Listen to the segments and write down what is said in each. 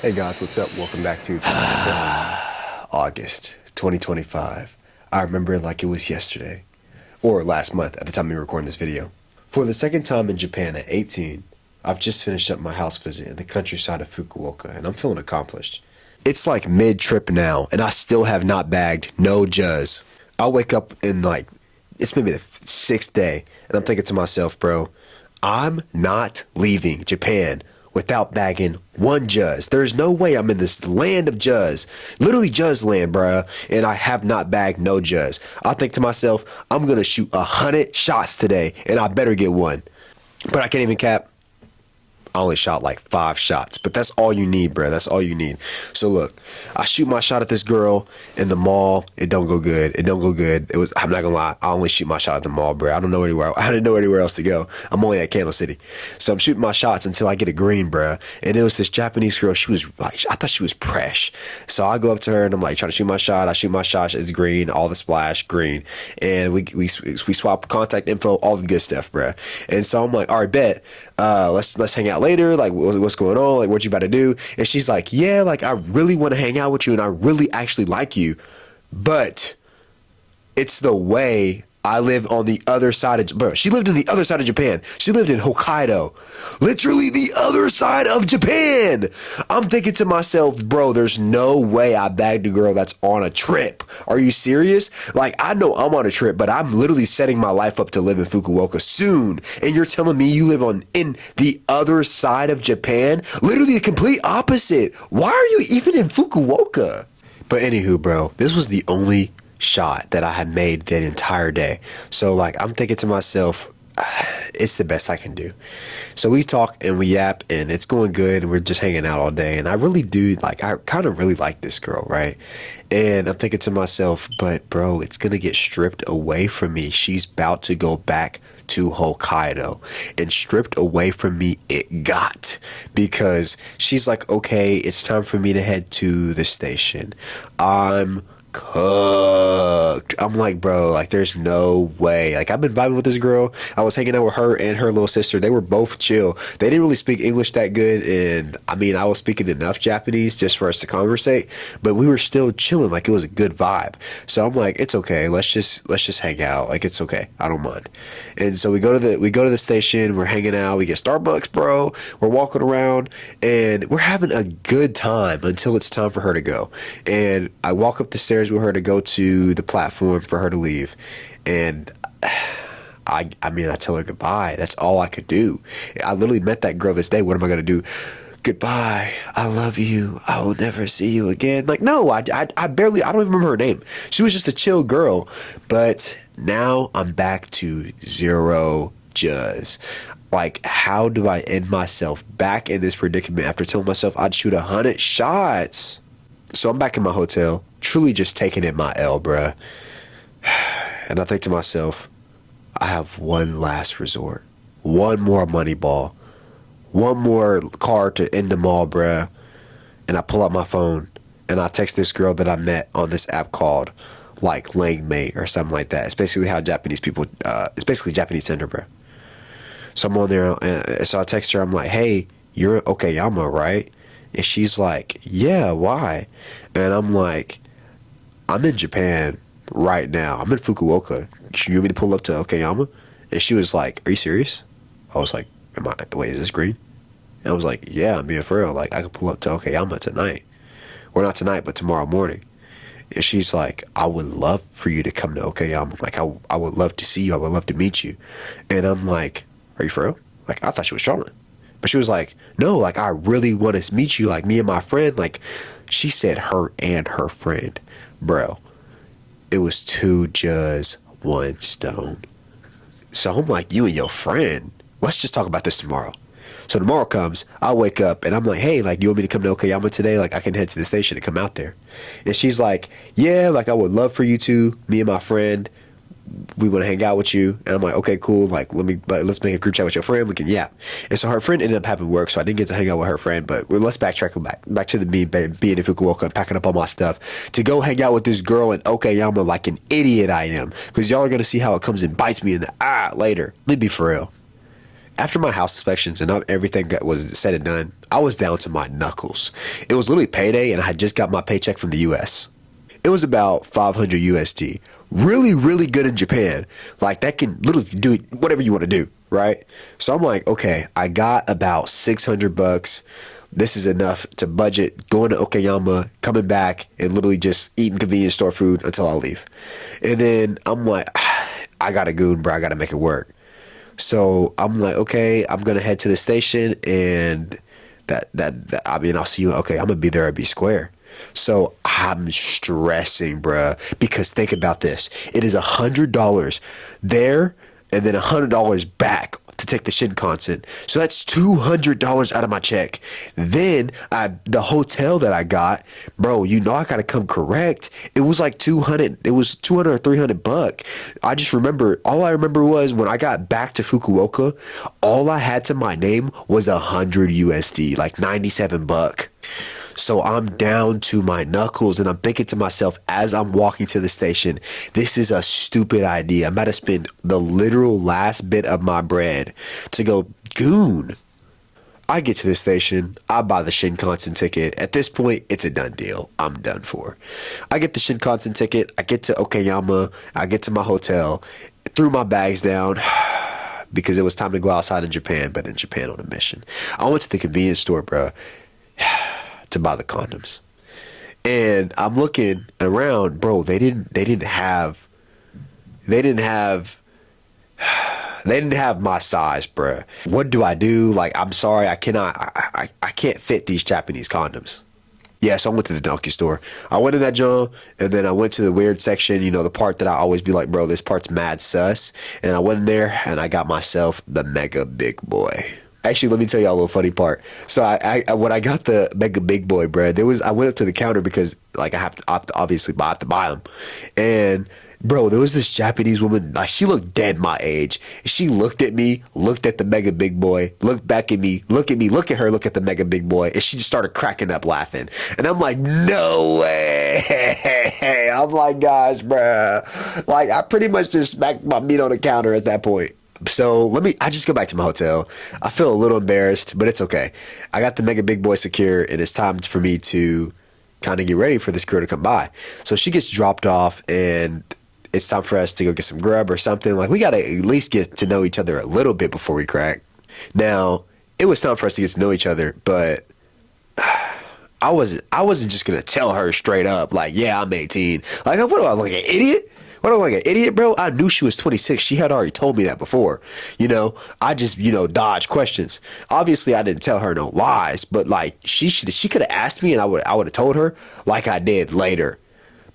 Hey guys, what's up? Welcome back to August 2025. I remember it like it was yesterday, or last month at the time of me recording this video. For the second time in Japan at 18, I've just finished up my house visit in the countryside of Fukuoka, and I'm feeling accomplished. It's like mid-trip now, and I still have not bagged no juzz. I'll wake up in it's maybe the sixth day, and I'm thinking to myself, bro, I'm not leaving Japan without bagging one juzz. There's no way I'm in this land of juzz, literally juzz land, bruh, and I have not bagged no juzz. I think to myself, I'm gonna shoot 100 shots today, and I better get one. But I can't even cap. I only shot like 5 shots, but that's all you need, bruh. That's all you need. So look, I shoot my shot at this girl in the mall. It don't go good. It don't go good. I'm not gonna lie. I only shoot my shot at the mall, bruh. I didn't know anywhere else to go. I'm only at Candle City. So I'm shooting my shots until I get a green, bruh. And it was this Japanese girl. She was like, I thought she was fresh. So I go up to her and I'm like, trying to shoot my shot. I shoot my shot. It's green. All the splash, green. And we swap contact info, all the good stuff, bruh. And so I'm like, all right, bet. Let's hang out later. Like, what's going on? Like, what you about to do? And she's like, yeah, like, I really want to hang out with you and I really actually like you, but it's the way I live on the other side of, bro, she lived in the other side of Japan. She lived in Hokkaido, literally the other side of Japan. I'm thinking to myself, bro, there's no way I bagged a girl that's on a trip. Are you serious? Like, I know I'm on a trip, but I'm literally setting my life up to live in Fukuoka soon. And you're telling me you live in the other side of Japan? Literally the complete opposite. Why are you even in Fukuoka? But anywho, bro, this was the only shot that I had made that entire day. So like, I'm thinking to myself, it's the best I can do. So we talk and we yap and it's going good and we're just hanging out all day. And I really do, like, I kind of really like this girl, right? And I'm thinking to myself, but bro, it's gonna get stripped away from me. She's about to go back to Hokkaido, and stripped away from me it got, because she's like, okay, it's time for me to head to the station. I'm cooked. I'm like, bro, like, there's no way. Like, I've been vibing with this girl. I was hanging out with her and her little sister. They were both chill. They didn't really speak English that good, and I mean, I was speaking enough Japanese just for us to conversate, but we were still chilling. Like, it was a good vibe. So I'm like, it's okay. Let's just hang out. Like, it's okay. I don't mind. And so we go to the station. We're hanging out. We get Starbucks, bro. We're walking around and we're having a good time until it's time for her to go. And I walk up the stairs with her to go to the platform for her to leave, and I mean, I tell her goodbye. That's all I could do. I literally met that girl this day. What am I gonna do? Goodbye. I love you. I will never see you again. Like, no, I don't even remember her name. She was just a chill girl. But now I'm back to zero juzz. Like, how do I end myself back in this predicament after telling myself I'd shoot 100 shots? So I'm back in my hotel, truly just taking it my L, bruh. And I think to myself, I have one last resort. One more money ball. One more card to end them all, bruh. And I pull out my phone and I text this girl that I met on this app called, like, Langmate or something like that. It's basically how Japanese people, it's basically Japanese Tinder, bruh. So I'm on there, and so I text her, I'm like, hey, you're in Okayama, right? And she's like, yeah, why? And I'm like, I'm in Japan right now. I'm in Fukuoka. You want me to pull up to Okayama? And she was like, are you serious? I was like, wait, is this green? And I was like, yeah, I'm being for real. Like, I could pull up to Okayama tonight. Or not tonight, but tomorrow morning. And she's like, I would love for you to come to Okayama. Like, I would love to see you. I would love to meet you. And I'm like, are you for real? Like, I thought she was trolling. But she was like, no, like, I really want to meet you, like, me and my friend. Like, she said her and her friend. Bro, it was 2 juzz, 1 stone. So I'm like, you and your friend, let's just talk about this tomorrow. So tomorrow comes, I wake up, and I'm like, hey, like, you want me to come to Okayama today? Like, I can head to the station and come out there. And she's like, yeah, like, I would love for you to, me and my friend. We want to hang out with you. And I'm like, okay, cool. Like, let's make a group chat with your friend. We can yap. And so her friend ended up having work, so I didn't get to hang out with her friend. But let's backtrack back to me being in Fukuoka and packing up all my stuff to go hang out with this girl in Okayama like an idiot I am. Because y'all are going to see how it comes and bites me in the eye later. Let me be for real. After my house inspections and everything that was said and done, I was down to my knuckles. It was literally payday and I had just got my paycheck from the US. It was about 500 USD. Really, really good in Japan. Like that can literally do whatever you want to do, right? So I'm like, okay, I got about 600 bucks. This is enough to budget going to Okayama, coming back, and literally just eating convenience store food until I leave. And then I'm like, I got a goon, bro. I got to make it work. So I'm like, okay, I'm gonna head to the station, and I mean, I'll see you. Okay, I'm gonna be there at B Square. So I'm stressing, bruh, because think about this: it is $100 there, and then $100 back to take the Shinkansen. So that's $200 out of my check. Then the hotel that I got, bro, you know I gotta come correct. It was like 200. It was 200 or 300 buck. I just remember. All I remember was when I got back to Fukuoka, all I had to my name was 100 USD, like 97 buck. So I'm down to my knuckles and I'm thinking to myself as I'm walking to the station, this is a stupid idea. I'm about to spend the literal last bit of my bread to go goon. I get to the station. I buy the Shinkansen ticket. At this point, it's a done deal. I'm done for. I get the Shinkansen ticket. I get to Okayama. I get to my hotel. Threw my bags down because it was time to go outside in Japan, but in Japan on a mission. I went to the convenience store, bro, to buy the condoms. And I'm looking around, bro, they didn't have my size, bruh. What do I do? Like, I'm sorry, I can't fit these Japanese condoms. Yeah, so I went to the donkey store. I went in that joint, and then I went to the weird section, you know, the part that I always be like, bro, this part's mad sus. And I went in there, and I got myself the Mega Big Boy. Actually, let me tell y'all a little funny part. So I when I got the Mega Big Boy, bro, I went up to the counter because like I have to obviously I have to buy them, and bro, there was this Japanese woman, like she looked dead my age. She looked at me, looked at the Mega Big Boy, looked back at me, look at her, look at the Mega Big Boy, and she just started cracking up laughing. And I'm like, no way. I'm like, guys, bro, like I pretty much just smacked my meat on the counter at that point. So I just go back to my hotel. I feel a little embarrassed, but it's okay. I got the Mega Big Boy secure, and it's time for me to kind of get ready for this girl to come by. So she gets dropped off, and it's time for us to go get some grub or something. Like, we got to at least get to know each other a little bit before we crack. Now, it was time for us to get to know each other, but I wasn't just going to tell her straight up, like, yeah, I'm 18. Like, what do I look like, an idiot? What, do I look like an idiot, bro? I knew she was 26. She had already told me that before. You know, I just, dodge questions. Obviously, I didn't tell her no lies, but like she could have asked me and I would have told her like I did later.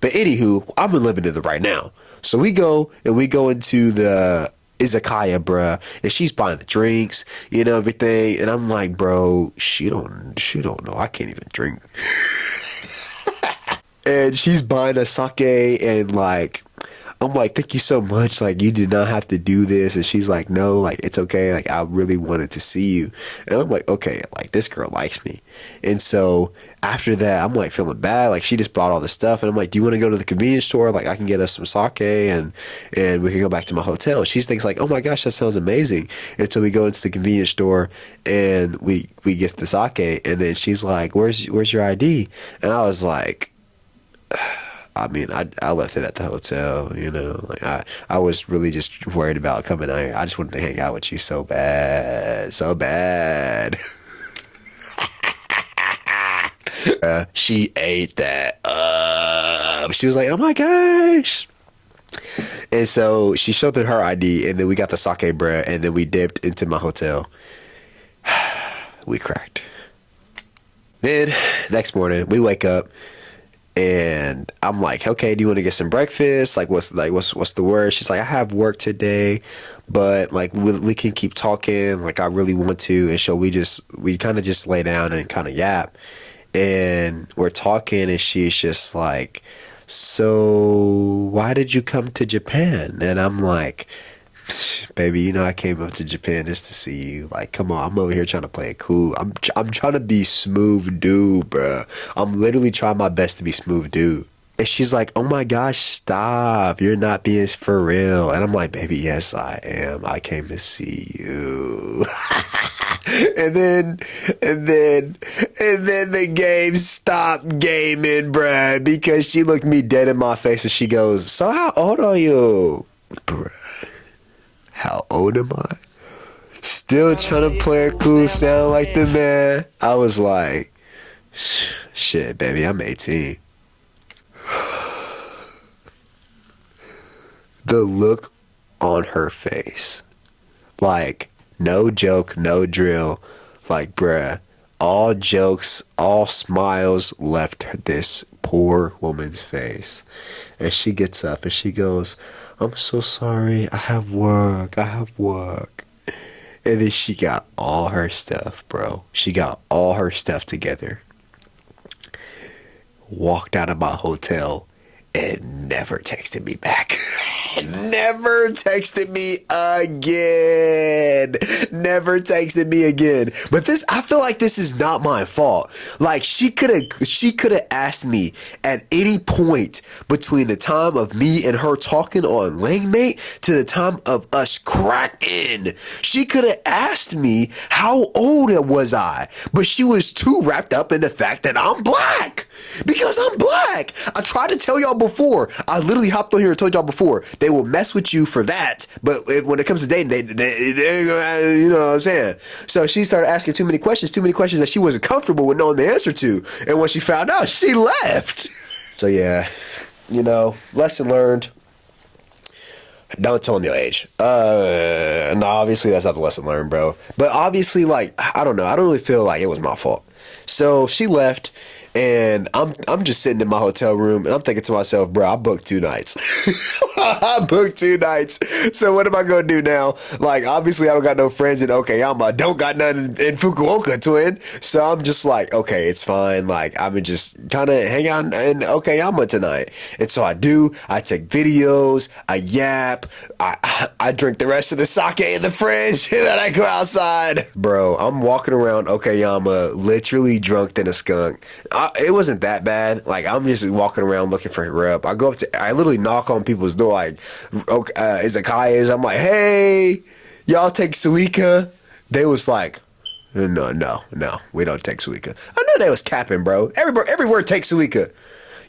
But anywho, I'm living in the right now. So we go into the izakaya, bruh, and she's buying the drinks, everything. And I'm like, bro, she don't know. I can't even drink. And she's buying a sake, and like, I'm like, thank you so much. Like, you did not have to do this. And she's like, no, like, it's okay. Like, I really wanted to see you. And I'm like, okay, like, this girl likes me. And so after that, I'm like feeling bad. Like, she just bought all this stuff. And I'm like, do you want to go to the convenience store? Like, I can get us some sake and we can go back to my hotel. She thinks like, oh my gosh, that sounds amazing. And so we go into the convenience store and we get the sake. And then she's like, where's your ID? And I was like, I mean, I left it at the hotel, like I was really just worried about coming out here. I just wanted to hang out with you so bad, so bad. She ate that up. She was like, oh my gosh. And so she showed them her ID, and then we got the sake, bruh, and then we dipped into my hotel. We cracked. Then next morning we wake up. And I'm like, okay, do you want to get some breakfast? Like, what's the word? She's like, I have work today, but like we can keep talking. Like, I really want to. And so we kind of just lay down and kind of yap, and we're talking, and she's just like, so why did you come to Japan? And I'm like, baby, I came up to Japan just to see you. Like, come on, I'm over here trying to play it cool. I'm trying to be smooth dude, bruh. I'm literally trying my best to be smooth dude. And she's like, oh my gosh, stop. You're not being for real. And I'm like, baby, yes, I am. I came to see you. and then the game stopped gaming, bruh, because she looked me dead in my face and she goes, so how old are you? Bruh, how old am I? Still trying to play it cool, sound like the man. I was like, shit, baby, I'm 18. The look on her face, like, no joke, no drill, like, bruh, all jokes, all smiles left this poor woman's face. And she gets up and she goes, I'm so sorry, I have work. And then she got all her stuff, bro. She got all her stuff together, walked out of my hotel, and never texted me back. Never texted me again. Never texted me again. But this, I feel like this is not my fault. Like, she could have asked me at any point between the time of me and her talking on Langmate to the time of us cracking. She could have asked me how old was I, but she was too wrapped up in the fact that I'm black. Because I'm black. I tried to tell y'all before. I literally hopped on here and told y'all before. They will mess with you for that. But when it comes to dating, they you know what I'm saying? So she started asking too many questions that she wasn't comfortable with knowing the answer to. And when she found out, she left. So yeah, you know, lesson learned. Don't tell them your age. No, obviously that's not the lesson learned, bro. But obviously, like, I don't know. I don't really feel like it was my fault. So she left. And I'm just sitting in my hotel room and I'm thinking to myself, bro, I booked 2 nights. I booked 2 nights. So what am I going to do now? Like, obviously I don't got no friends in Okayama. I don't got none in Fukuoka, twin. So I'm just like, okay, it's fine. Like, I'm just kind of hang out in Okayama tonight. And so I do. I take videos. I yap. I drink the rest of the sake in the fridge. And then I go outside. Bro, I'm walking around Okayama literally drunk than a skunk. It wasn't that bad. Like, I'm just walking around looking for grub. I literally knock on people's door, like, izakayas. I'm like, hey, y'all take Suica? They was like, no, we don't take Suica. I knew they was capping, bro. Everywhere takes Suica.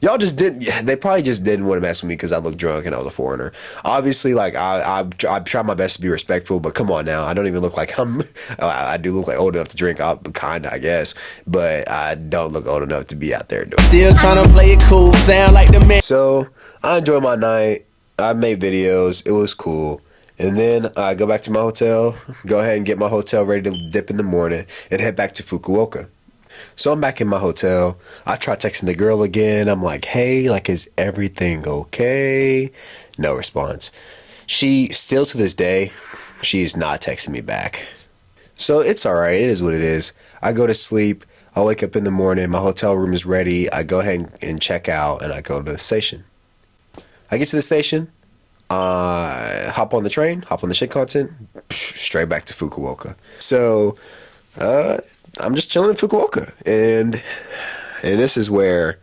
Y'all just didn't. They probably just didn't want to mess with me because I looked drunk and I was a foreigner. Obviously, like I tried my best to be respectful, but come on now, I don't even look like I'm. I do look like old enough to drink. Kinda, I guess, but I don't look old enough to be out there doing. Still trying to play it cool, sound like the man. So I enjoyed my night. I made videos. It was cool. And then I go back to my hotel. Go ahead and get my hotel ready to dip in the morning and head back to Fukuoka. So I'm back in my hotel. I try texting the girl again. I'm like, hey, like, is everything okay? No response. She still to this day, she's not texting me back. So it's all right. It is what it is. I go to sleep. I wake up in the morning. My hotel room is ready. I go ahead and check out and I go to the station. I get to the station. Hop on the train, hop on the Shinkansen, straight back to Fukuoka. So, I'm just chilling in Fukuoka, and this is where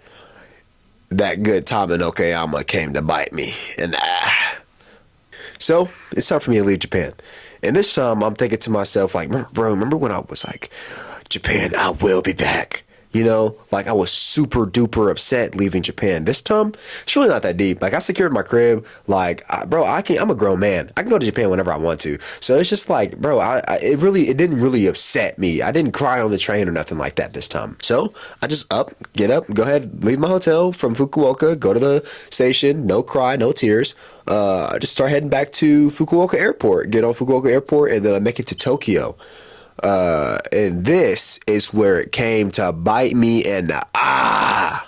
that good time in Okayama came to bite me. And so it's time for me to leave Japan. And this time I'm thinking to myself, like, remember when I was like, Japan, I will be back. You know, like, I was super duper upset leaving Japan. This time, it's really not that deep. Like, I secured my crib. Like, bro, I'm a grown man. I can go to Japan whenever I want to. So it's just like, bro, it didn't really upset me. I didn't cry on the train or nothing like that this time. So I just get up, go ahead, leave my hotel from Fukuoka, go to the station, no cry, no tears. I just start heading back to Fukuoka Airport, get on Fukuoka Airport, and then I make it to Tokyo. And this is where it came to bite me in the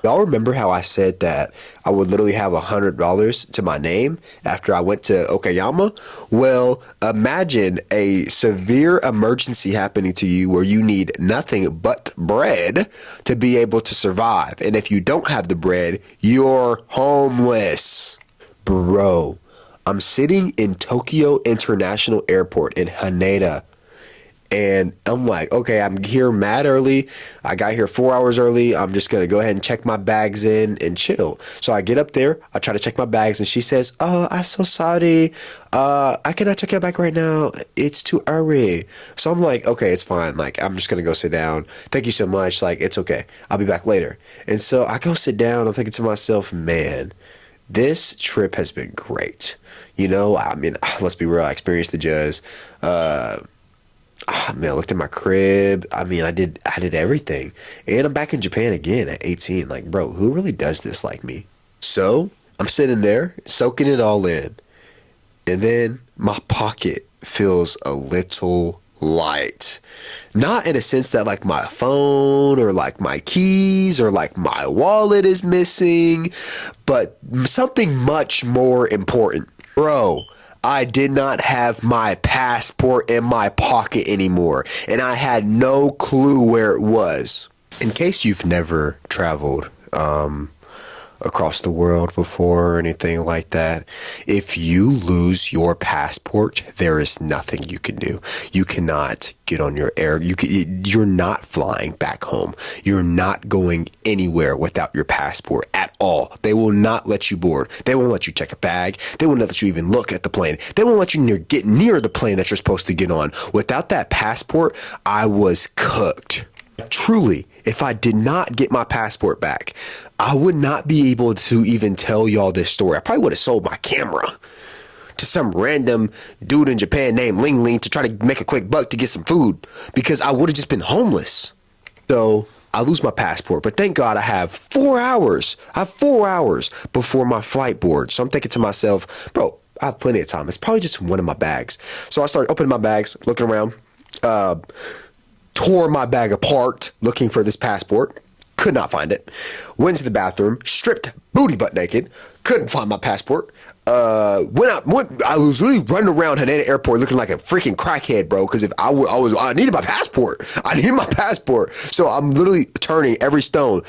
Y'all remember how I said that I would literally have $100 to my name after I went to Okayama? Well, imagine a severe emergency happening to you where you need nothing but bread to be able to survive. And if you don't have the bread, you're homeless. Bro, I'm sitting in Tokyo International Airport in Haneda. And I'm like, okay, I'm here mad early. I got here 4 hours early. I'm just going to go ahead and check my bags in and chill. So I get up there. I try to check my bags. And she says, oh, I'm so sorry. I cannot check your bag right now. It's too early. So I'm like, okay, it's fine. Like, I'm just going to go sit down. Thank you so much. Like, it's okay. I'll be back later. And so I go sit down. I'm thinking to myself, man, this trip has been great. You know, I mean, let's be real. I experienced the jazz. Man, I looked at my crib. I mean, I did everything. And I'm back in Japan again at 18. Like, bro, who really does this like me? So I'm sitting there soaking it all in. And then my pocket feels a little light. Not in a sense that like my phone or like my keys or like my wallet is missing, but something much more important. Bro, I did not have my passport in my pocket anymore, and I had no clue where it was. In case you've never traveled across the world before or anything like that, if you lose your passport, there is nothing you can do. You cannot get on your air. You're not flying back home. You're not going anywhere without your passport at all. They will not let you board. They won't let you check a bag. They won't let you even look at the plane. They won't let you get near the plane that you're supposed to get on. Without that passport, I was cooked. Truly, if I did not get my passport back, I would not be able to even tell y'all this story. I probably would have sold my camera to some random dude in Japan named Ling Ling to try to make a quick buck to get some food, because I would have just been homeless. So I lose my passport, but thank God I have 4 hours. I have 4 hours before my flight board. So I'm thinking to myself, bro, I have plenty of time. It's probably just one of my bags. So I start opening my bags, looking around, tore my bag apart looking for this passport. Could not find it. Went to the bathroom, stripped booty butt naked. Couldn't find my passport. I was really running around Haneda Airport looking like a freaking crackhead, bro. Because if I needed my passport. I needed my passport. So I'm literally turning every stone.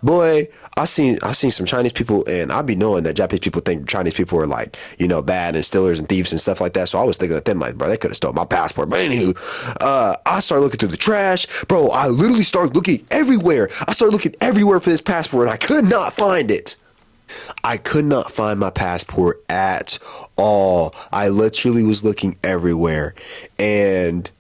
Boy, I seen some Chinese people, and I be knowing that Japanese people think Chinese people are like, you know, bad and stealers and thieves and stuff like that. So I was thinking of them like, bro, they could have stole my passport. But anywho, I started looking through the trash, bro. I literally started looking everywhere. I started looking everywhere for this passport, and I could not find it. I could not find my passport at all. I literally was looking everywhere, and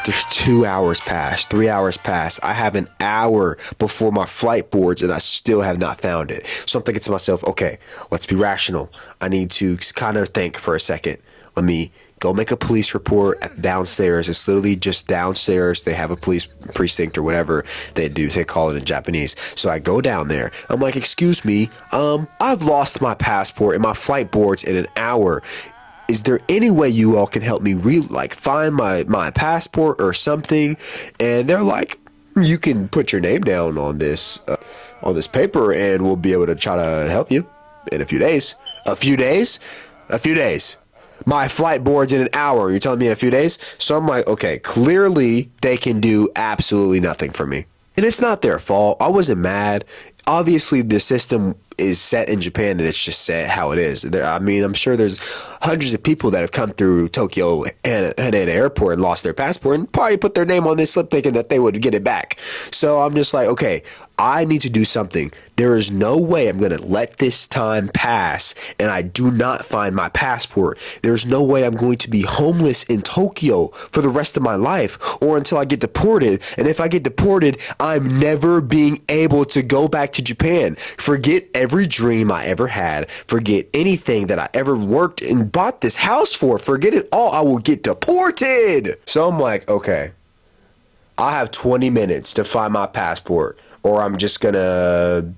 there's 2 hours past, 3 hours past. I have an hour before my flight boards, and I still have not found it. So I'm thinking to myself, okay, let's be rational. I need to kind of think for a second. Let me go make a police report downstairs. It's literally just downstairs. They have a police precinct or whatever they do. They call it in Japanese. So I go down there. I'm like, excuse me, I've lost my passport and my flight boards in an hour. Is there any way you all can help me find my passport or something? And they're like, you can put your name down on this paper, and we'll be able to try to help you in a few days. A few days? A few days. My flight board's in an hour. You're telling me in a few days? So I'm like, okay, clearly they can do absolutely nothing for me. And it's not their fault. I wasn't mad. Obviously, the system is set in Japan, and it's just set how it is. I mean, I'm sure there's hundreds of people that have come through Tokyo and Haneda Airport and lost their passport and probably put their name on this slip thinking that they would get it back. So I'm just like, okay, I need to do something. There is no way I'm going to let this time pass and I do not find my passport. There's no way I'm going to be homeless in Tokyo for the rest of my life or until I get deported. And if I get deported, I'm never being able to go back to Japan. Forget every dream I ever had. Forget anything that I ever worked and bought this house for. Forget it all. I will get deported. So I'm like, okay, I have 20 minutes to find my passport, or I'm just gonna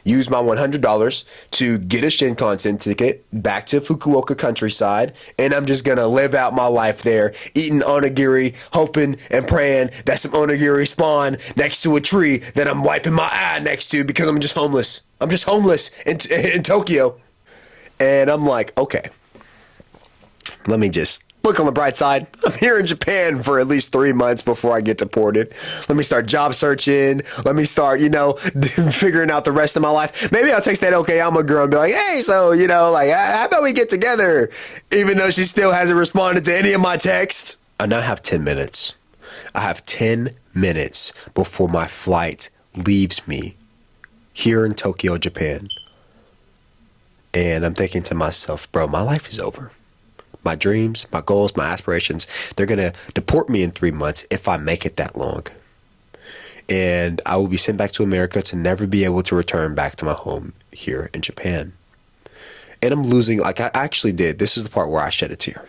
use my $100 to get a Shinkansen ticket back to Fukuoka countryside, and I'm just gonna live out my life there, eating onigiri, hoping and praying that some onigiri spawn next to a tree that I'm wiping my eye next to because I'm just homeless. I'm just homeless in Tokyo. And I'm like, okay, let me just look on the bright side. I'm here in Japan for at least 3 months before I get deported. Let me start job searching. Let me start, figuring out the rest of my life. Maybe I'll text that Okayama girl and be like, hey, so, how about we get together? Even though she still hasn't responded to any of my texts. I now have 10 minutes. I have 10 minutes before my flight leaves me here in Tokyo, Japan. And I'm thinking to myself, bro, my life is over. My dreams, my goals, my aspirations, they're going to deport me in 3 months if I make it that long. And I will be sent back to America to never be able to return back to my home here in Japan. And I'm losing, like I actually did. This is the part where I shed a tear.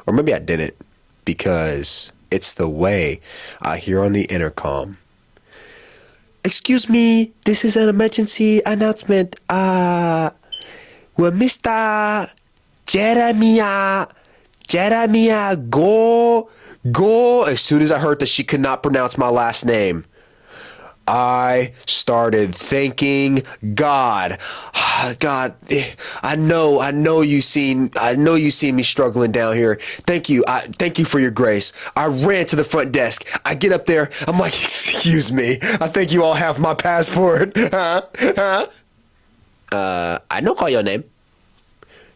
Or maybe I didn't, because it's the way I hear on the intercom. Excuse me, this is an emergency announcement. Well, Mr. Jeremiah, go. As soon as I heard that she could not pronounce my last name, I started thanking God. God, I know you seen me struggling down here. Thank you. Thank you for your grace. I ran to the front desk. I get up there. I'm like, excuse me. I think you all have my passport. I don't call your name.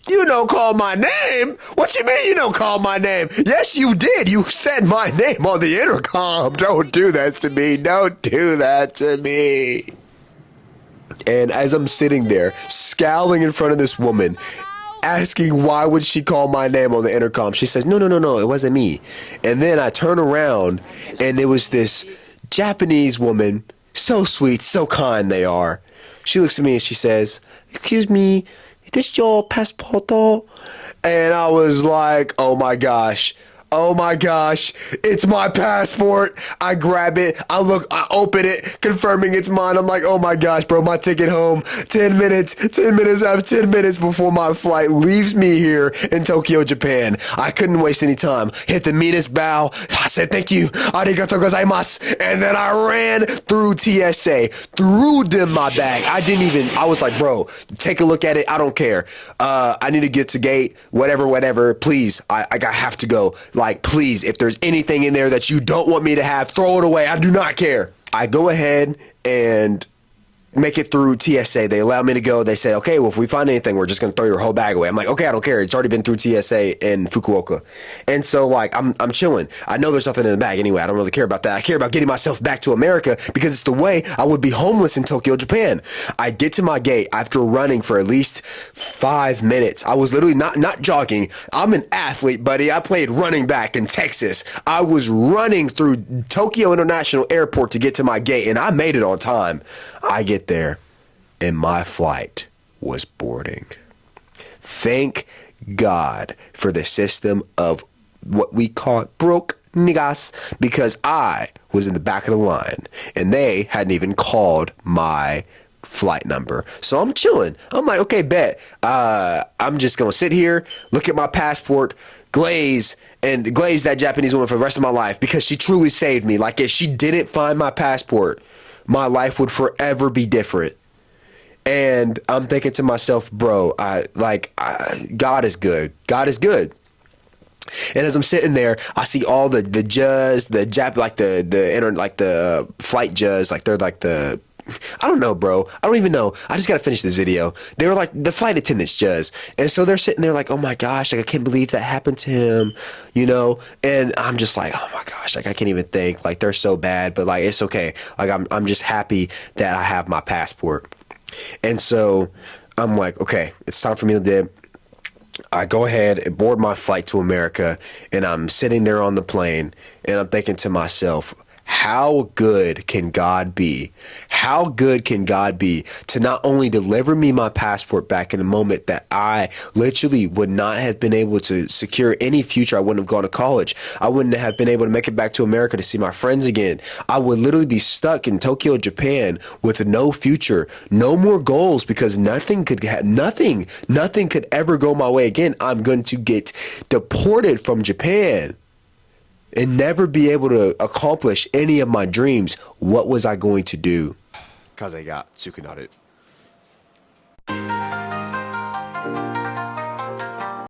You don't call my name? What you mean you don't call my name? Yes, you did. You said my name on the intercom. Don't do that to me. Don't do that to me. And as I'm sitting there, scowling in front of this woman, asking why would she call my name on the intercom, she says, no, it wasn't me. And then I turn around, and it was this Japanese woman, so sweet, so kind they are. She looks at me and she says, excuse me, is this your passport? And I was like, oh my gosh, it's my passport. I grab it, I open it, confirming it's mine. I'm like, oh my gosh, bro, my ticket home, 10 minutes, I have 10 minutes before my flight leaves me here in Tokyo, Japan. I couldn't waste any time. Hit the meanest bow. I said, thank you, arigatou gozaimasu. And then I ran through TSA, threw them my bag. I was like, bro, take a look at it. I don't care. I need to get to gate, whatever, please. I have to go. Like, please, if there's anything in there that you don't want me to have, throw it away. I do not care. I go ahead and make it through TSA. They allow me to go. They say, okay, well, if we find anything, we're just going to throw your whole bag away. I'm like, okay, I don't care. It's already been through TSA in Fukuoka. And so, like, I'm chilling. I know there's nothing in the bag anyway. I don't really care about that. I care about getting myself back to America because it's the way I would be homeless in Tokyo, Japan. I get to my gate after running for at least 5 minutes. I was literally not jogging. I'm an athlete, buddy. I played running back in Texas. I was running through Tokyo International Airport to get to my gate, and I made it on time. I get there, and my flight was boarding. Thank God for the system of what we call broke niggas, because I was in the back of the line, and they hadn't even called my flight number. So I'm chilling. I'm like, okay, bet. I'm just going to sit here, look at my passport, glaze that Japanese woman for the rest of my life, because she truly saved me. Like, if she didn't find my passport, my life would forever be different. And I'm thinking to myself, bro, God is good. God is good. And as I'm sitting there, I see all the judges, the flight judges, like they're like the, I don't know, bro. I don't even know. I just got to finish this video. They were like the flight attendants judge. And so they're sitting there like, oh my gosh, like I can't believe that happened to him, you know? And I'm just like, oh my gosh, like I can't even think. Like they're so bad, but like it's okay. Like I'm just happy that I have my passport. And so I'm like, okay, it's time for me to dip. I go ahead and board my flight to America, and I'm sitting there on the plane, and I'm thinking to myself, how good can God be? How good can God be to not only deliver me my passport back in a moment that I literally would not have been able to secure any future. I wouldn't have gone to college. I wouldn't have been able to make it back to America to see my friends again. I would literally be stuck in Tokyo, Japan with no future, no more goals, because nothing could ever go my way again. I'm going to get deported from Japan and never be able to accomplish any of my dreams. What was I going to do? Kaze ga tsuku naru.